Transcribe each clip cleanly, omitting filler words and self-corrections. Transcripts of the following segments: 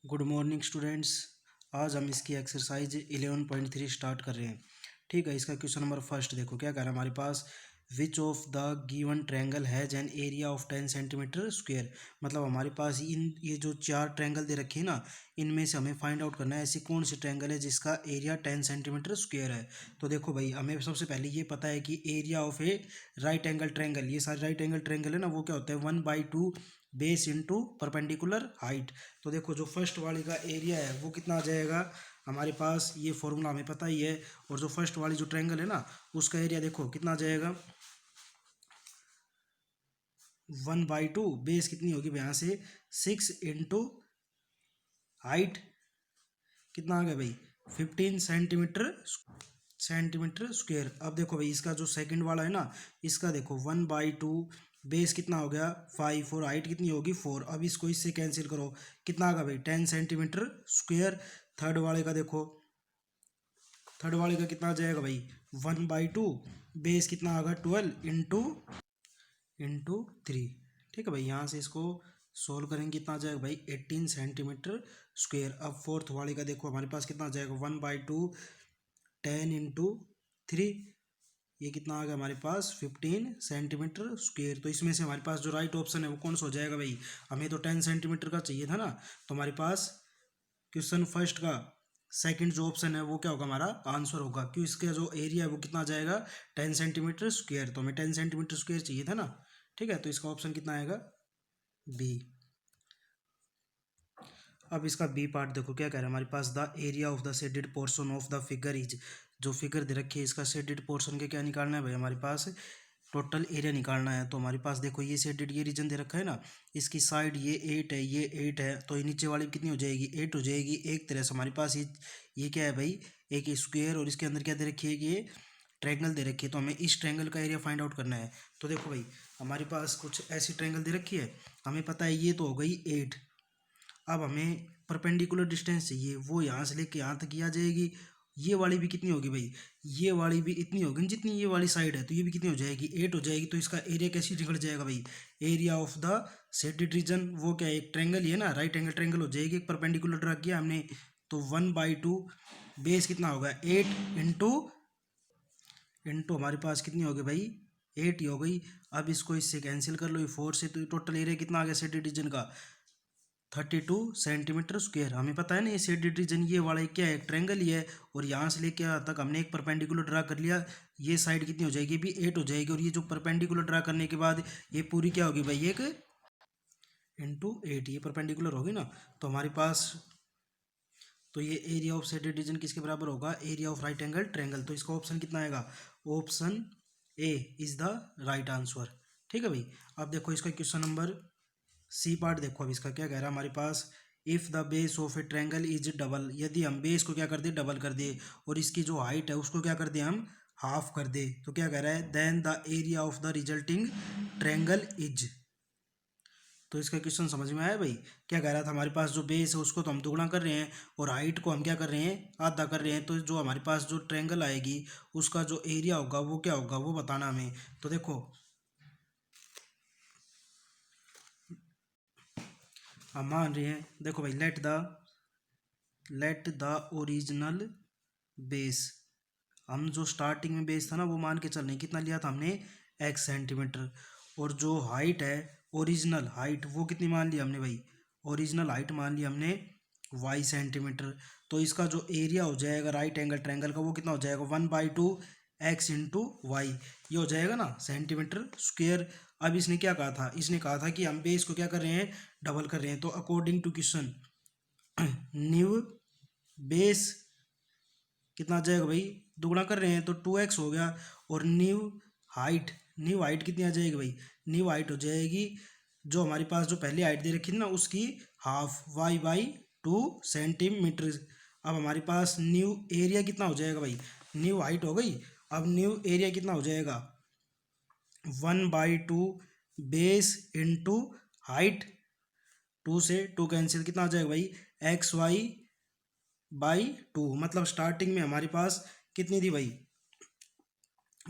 Good morning students. आज हम इसकी एक्सरसाइज 11.3 स्टार्ट कर रहे हैं। ठीक है, इसका क्वेश्चन नंबर फर्स्ट देखो क्या कह रहा है हमारे पास। Which of the given triangle has an area of 10 centimetre square. मतलब हमारे पास ये जो चार ट्रायंगल दे रखे हैं ना, इनमें से हमें फाइंड आउट करना है ऐसी कौन सी ट्रायंगल है जिसका एरिया 10 सेंटीमीटर स्क्वायर है। तो देखो भाई, हमें सबसे पहले ये पता है कि area of A right angle triangle, ये सारे राइट एंगल ट्रायंगल है ना, वो क्या होता है 1/2 बेस इंटू परपेंडिकुलर हाइट। तो देखो जो फर्स्ट वाली का एरिया है वो कितना आ जाएगा हमारे पास, ये फॉर्मूला हमें पता ही है। और जो फर्स्ट वाली जो ट्रायंगल है ना, उसका एरिया देखो कितना आ जाएगा 1/2 बेस कितनी होगी यहाँ से 6 इंटू हाइट कितना आ गया भाई 15 सेंटीमीटर स्क्वायर। अब देखो भाई इसका जो सेकंड वाला है ना, इसका देखो 1/2 बेस कितना हो गया 5 और हाइट कितनी होगी 4। अब इसको इससे कैंसिल करो, कितना आ गया भाई 10 सेंटीमीटर स्क्वायर। थर्ड वाले का देखो, थर्ड वाले का कितना आ जाएगा भाई 1/2 बेस कितना आ गया 12 इंटू 3। ठीक है भाई, यहाँ से इसको सोल्व करेंगे कितना आ जाएगा भाई 18 सेंटीमीटर स्क्वायर। अब फोर्थ वाले का देखो हमारे पास कितना आ जाएगा 1/2 10 इंटू 3, ये कितना आ गया हमारे पास 15 सेंटीमीटर स्क्वायर। तो इसमें से हमारे पास जो राइट ऑप्शन है वो कौन सा हो जाएगा भाई, हमें तो 10 सेंटीमीटर का चाहिए था ना। तो हमारे पास क्वेश्चन फर्स्ट का सेकंड जो ऑप्शन है वो क्या होगा हमारा आंसर होगा, क्यों इसका जो एरिया है वो कितना आ जाएगा 10 सेंटीमीटर स्क्वायर। तो हमें 10 सेंटीमीटर स्क्वायर चाहिए था ना। ठीक है, तो इसका ऑप्शन कितना आएगा बी। अब इसका बी पार्ट देखो क्या कह रहा है हमारे पास, the area of the shaded portion of the figure is. जो फिगर दे रखी है इसका शेडेड पोर्शन के क्या निकालना है भाई, हमारे पास टोटल एरिया निकालना है। तो हमारे पास देखो ये शेडेड ये रीजन दे रखा है ना, इसकी साइड ये 8 है, ये 8 है, तो ये नीचे वाली कितनी हो जाएगी 8 हो जाएगी। एक तरह से हमारे पास ये क्या है भाई एक स्क्वायर, और इसके अंदर क्या दे रखी है कि ये ट्रायंगल दे रखी है। तो हमें इस ट्रायंगल का एरिया फाइंड आउट करना है। तो देखो भाई हमारे पास कुछ ऐसी ट्रायंगल दे रखी है, हमें पता है ये तो हो गई 8। अब हमें परपेंडिकुलर डिस्टेंस चाहिए, वो यहाँ से लेके यहाँ तक आ जाएगी। ये वाली भी कितनी होगी भाई, ये वाली भी इतनी होगी जितनी ये वाली साइड है, तो ये भी कितनी हो जाएगी 8 हो जाएगी। तो इसका एरिया कैसे निकल जाएगा भाई, area of the shaded region वो क्या है एक ट्रायंगल ही है ना, राइट एंगल ट्रायंगल हो जाएगी। एक परपेंडिकुलर ड्रा किया हमने, तो 1/2 बेस कितना होगा 8 इंटू हमारे पास कितनी होगी भाई 8 ही हो गई। अब इसको इससे कैंसिल कर लो, ये 4 से, तो टोटल एरिया कितना आ गया शेडेड रीजन का 32 सेंटीमीटर स्क्वायर। हमें पता है ना ये शेडेड रीजन ये वाला क्या है एक ट्रायंगल ही है। और यहाँ से लेके यहाँ तक हमने एक परपेंडिकुलर ड्रा कर लिया, ये साइड कितनी हो जाएगी भी 8 हो जाएगी। और ये जो परपेंडिकुलर ड्रा करने के बाद ये पूरी क्या होगी भाई एक इंटू 8, ये परपेंडिकुलर होगी ना। तो हमारे पास तो ये एरिया ऑफ शेडेड रीजन किसके बराबर होगा, area of right angle triangle. तो इसका ऑप्शन कितना आएगा, option A is the right answer. ठीक है भाई, अब देखो इसका क्वेश्चन नंबर सी पार्ट देखो। अब इसका क्या कह रहा है हमारे पास, if the base of a triangle is double. यदि हम बेस को क्या कर दे डबल कर दे, और इसकी जो हाइट है उसको क्या कर दे हम हाफ कर दे, तो क्या कह रहा है then the area of the resulting triangle is. तो इसका क्वेश्चन समझ में आया भाई। क्या कह रहा था हमारे पास जो बेस है उसको तो हम दुगना कर रहे हैं, और हाइट को हम क्या कर रहे हैं आधा कर रहे हैं। तो जो हमारे पास जो ट्रायंगल आएगी उसका जो एरिया होगा वो क्या होगा वो बताना हमें। तो देखो हम मान रहे हैं, देखो भाई लेट द ओरिजिनल बेस, हम जो स्टार्टिंग में बेस था ना वो मान के चल रहे हैं, कितना लिया था हमने x सेंटीमीटर। और जो हाइट है ओरिजिनल हाइट वो कितनी मान ली हमने भाई, ओरिजिनल हाइट मान ली हमने y सेंटीमीटर। तो इसका जो एरिया हो जाएगा राइट एंगल ट्रायंगल का वो कितना हो जाएगा 1/2 x इंटू वाई, ये हो जाएगा ना सेंटीमीटर स्क्वेयर। अब इसने क्या कहा था, इसने कहा था कि हम बेस को क्या कर रहे हैं डबल कर रहे हैं। तो according to question new base कितना आ जाएगा भाई, दुगुना कर रहे हैं तो 2x हो गया। और न्यू हाइट कितनी आ जाएगी भाई, न्यू हाइट हो जाएगी जो हमारे पास जो पहली हाइट दे रखी है ना उसकी हाफ y/2 सेंटीमीटर। अब हमारे पास न्यू एरिया कितना हो जाएगा भाई, न्यू हाइट हो गई, अब न्यू एरिया कितना हो जाएगा 1/2 बेस इंटू हाइट, 2 से 2 कैंसिल कितना आ जाएगा भाई xy/2। मतलब स्टार्टिंग में हमारे पास कितनी थी भाई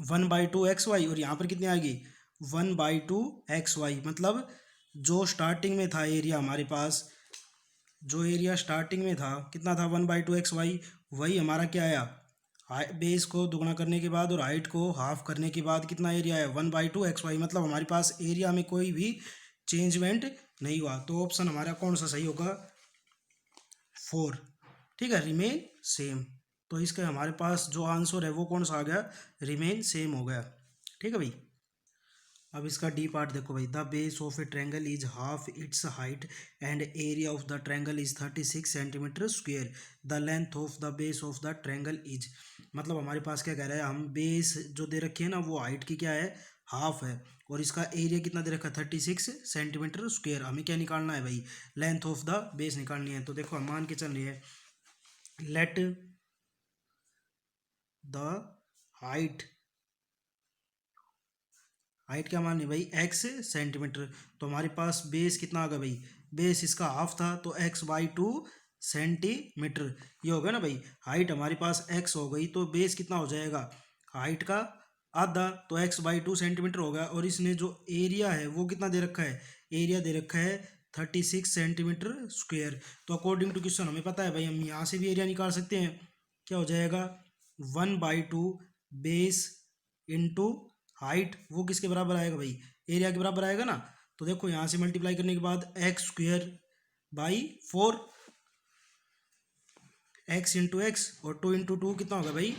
1/2 xy, और यहाँ पर कितनी आएगी 1/2 xy। मतलब जो स्टार्टिंग में था एरिया हमारे पास जो एरिया स्टार्टिंग में था कितना था 1/2 XY, वही हमारा क्या आया, बेस को दुगना करने के बाद और हाइट को हाफ करने के बाद कितना एरिया है 1/2 XY। मतलब हमारे पास एरिया में कोई भी चेंजमेंट नहीं हुआ। तो ऑप्शन हमारा कौन सा सही होगा, 4। ठीक है, रिमेन सेम। तो इसका हमारे पास जो आंसर है वो कौन सा आ गया, रिमेन सेम हो गया। ठीक है भाई। अब इसका डी पार्ट देखो भाई, the base of a triangle is half it's height and area of the triangle is 36 centimetre square. The length of the base of the triangle is, मतलब हमारे पास क्या कह रहा है, हम बेस जो दे रखी है ना वो हाइट की क्या है, हाफ है, और इसका एरिया कितना दे रखा है 36 सेंटीमीटर स्क्वेयर। हमें क्या निकालना है भाई, लेंथ ऑफ द बेस निकालनी है। तो देखो हम मान के चल रहे हैं, लेट द हाइट, हाइट क्या मानी भाई, x सेंटीमीटर। तो हमारे पास बेस कितना आ गया भाई, बेस इसका हाफ था तो x/2 सेंटीमीटर, ये हो गया ना भाई। हाइट हमारे पास x हो गई तो बेस कितना हो जाएगा, हाइट का आधा, तो x/2 सेंटीमीटर हो गया। और इसने जो एरिया है वो कितना दे रखा है, एरिया दे रखा है 36 सेंटीमीटर स्क्वेयर। तो अकॉर्डिंग टू क्वेश्चन हमें पता है भाई, हम यहाँ से भी एरिया निकाल सकते हैं। क्या हो जाएगा, 1/2 बेस इंटू हाइट, वो किसके बराबर आएगा भाई, एरिया के बराबर आएगा ना। तो देखो यहाँ से मल्टीप्लाई करने के बाद x²/4, x इंटू एक्स और 2 इंटू 2 कितना होगा भाई,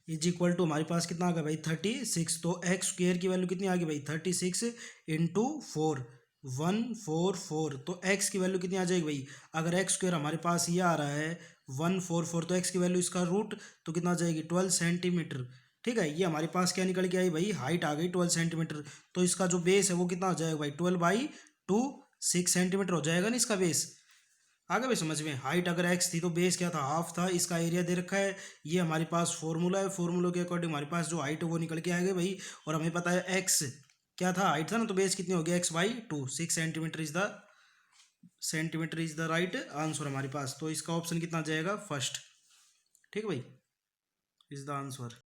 इज इक्वल टू हमारे पास कितना आ गया भाई 36। तो x² की वैल्यू कितनी आ गई भाई 36 इंटू 4, 144। तो x की वैल्यू कितनी आ जाएगी भाई, अगर x² हमारे पास ये आ रहा है 144, तो x की वैल्यू इसका रूट, तो कितना आ जाएगी 12 सेंटीमीटर। ठीक है, ये हमारे पास क्या निकल के आई भाई, हाइट आ गई 12 सेंटीमीटर। तो इसका जो बेस है वो कितना हो जाएगा भाई 12/2, 6 सेंटीमीटर हो जाएगा ना इसका बेस। आगे भी समझ में, हाइट अगर x थी तो बेस क्या था, हाफ था, इसका एरिया दे रखा है। ये हमारे पास फॉर्मूला है, फॉर्मूला के अकॉर्डिंग हमारे पास जो हाइट है वो निकल के आ गई भाई। और हमें पता है x क्या था, हाइट था ना, तो बेस कितनी हो गया x/2, 6 centimetre is the right answer हमारे पास। तो इसका ऑप्शन कितना आ जाएगा, फर्स्ट। ठीक है भाई, इज द आंसर।